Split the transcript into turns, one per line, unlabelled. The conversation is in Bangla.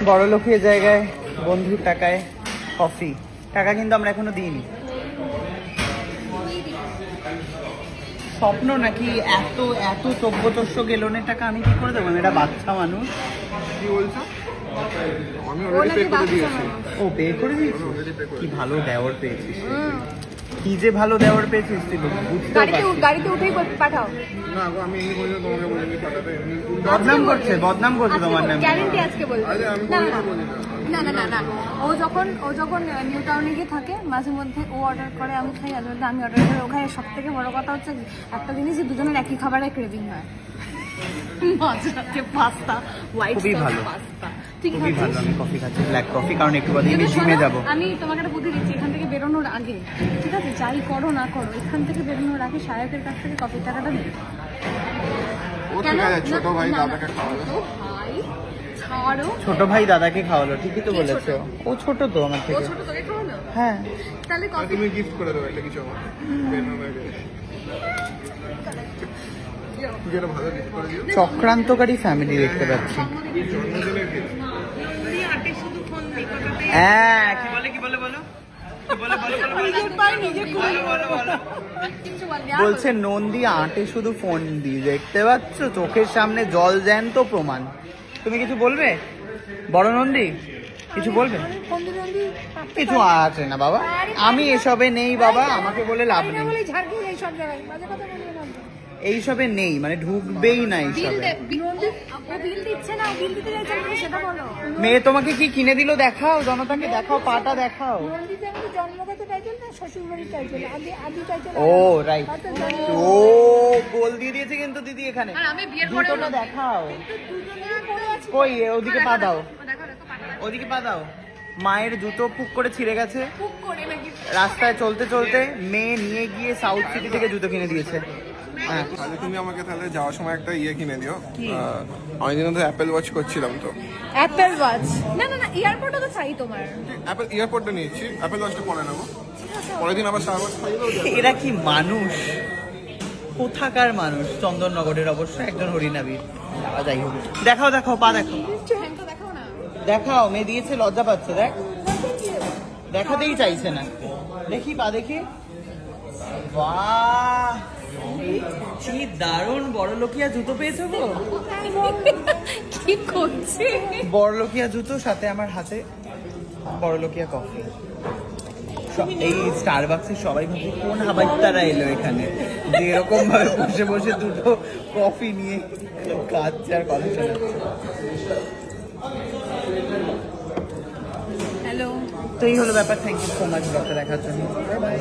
বড়লোকের জায়গায় বন্ধুর টাকায় কফি। টাকা কিন্তু আমরা এখনো দিইনি। স্বপ্ন নাকি এত এত 1400 গেলনের টাকা আমি কি করে দেবো? এটা বাচ্চা মানুষ।
কি বলছো? আমি অলরেডি পে করে দিয়েছি।
ও পে করে দিয়েছি? কি ভালো দেওয়ার পেয়েছিস, কি যে ভালো দেওয়ার পেয়েছিস তুই বুঝতে পারছিস।
গাড়িতে উঠেই পাঠাও।
না গো, আমি এমনি বলি তোমাকে বলিনি পাঠাতে।
বদনাম করছে তোমার নাম।
গ্যারান্টি আজকে বলবো।
আরে আমি বলি না।
না ও যখন নিউ টাউনে গিয়ে থাকে মাঝে মধ্যে ও অর্ডার করে, আমি খাই, মাঝে মধ্যে আমি অর্ডার করে ও খাই। সব থেকে বড় কথা হচ্ছে একটা জিনিস, দুজনের একই খাবারের ক্রেভিং হয়। Pasta, white sauce pasta.
খুবই ভালো। আমি কফি খাচ্ছি, ব্ল্যাক কফি, কারণ একটু বাদে আমি জিমে যাবো।
আমি তোমাকে একটা বুদ্ধি দিচ্ছি, এখান থেকে বেরোনোর আগে, ঠিক আছে, যাই করো না করো, এখান থেকে বেরোনোর আগে সাহেবের কাছ থেকে কফির টাকাটা নেই।
ছোট ভাই দাদাকে খাওয়ালো।
ছোট ভাই দাদাকে খাওয়ালো, ঠিকই তো বলেছো। ও ছোট তো আমার থেকে। হ্যাঁ,
তাহলে
তুমি গিফট করে দেবো একটা কিছু আমাকে, যেটা ভালো গিফট করে দিও।
চক্রান্তকারী ফ্যামিলি দেখতে পাচ্ছি।
জন্মদিনের গিফট।
হ্যাঁ, কি বলে বলো। বলছে নন্দী আঁটে শুধু ফোন দিয়ে, দেখতে পাচ্ছ চোখের সামনে জল জ্যান্ত প্রমাণ। তুমি কিছু বলবে বড় নন্দী? কিছু বলবে? কিছু আছে না বাবা, আমি এসবে নেই বাবা, আমাকে বলে লাভ নেই। এইসবে নেই, মানে ঢুকবেই না এইসবে। মেয়ে তোমাকে কি কিনে দিল দেখাও, জনতাকে দেখাও, পাটা দেখাও। ও রাইট, ও গোল দিয়ে দিয়েছে কিন্তু দিদি এখানে। জুতোটা দেখাও, কই ওদিকে পা দাও, ওদিকে পা দাও। মায়ের জুতো পুক করে ছিঁড়ে গেছে, রাস্তায় চলতে চলতে মেয়ে নিয়ে গিয়ে সাউথ সিটি থেকে জুতো কিনে দিয়েছে।
তাহলে তুমি আমাকে তাহলে যাওয়ার সময় একটা কিনে দিও। অনেকদিন ধরে অ্যাপেল ওয়াচ করছিলাম তো।
Apple watch? না এয়ারপোর্টও তো চাই তোমার।
অ্যাপেল এয়ারপোর্টটা নিয়েছি, অ্যাপেল ওয়াচটা পরে নেবো। পরের দিন আবার সারা বছর খাইয়ে দেবো।
এরা কি মানুষ, কোথাকার মানুষ? চন্দননগরের অবশ্য একজন হরিনাবির। যাই হোক, দেখাও পা দেখাও, দেখাও। মেয়ে দিয়েছে, লজ্জা পাচ্ছে, দেখাতেই চাইছে না। দেখি পা দেখি। বাহ, কি দারুণ বড়লোকিয়া জুতো পেয়েছো গো।
কি করছে?
বড়লোকিয়া জুতো, সাথে আমার হাতে বড়লোকিয়া কফি। এই স্টারবাক্সে সবাই ভাবছে কোন হাবাইতারা এলো এখানে, যে এরকম ভাবে বসে বসে দুটো কফি নিয়ে খাচ্ছে আর কথা শোনাচ্ছে।
হ্যালো,
তো এই হলো ব্যাপার। থ্যাংক ইউ সো মাচ ব্লগটা দেখার জন্য। বাই।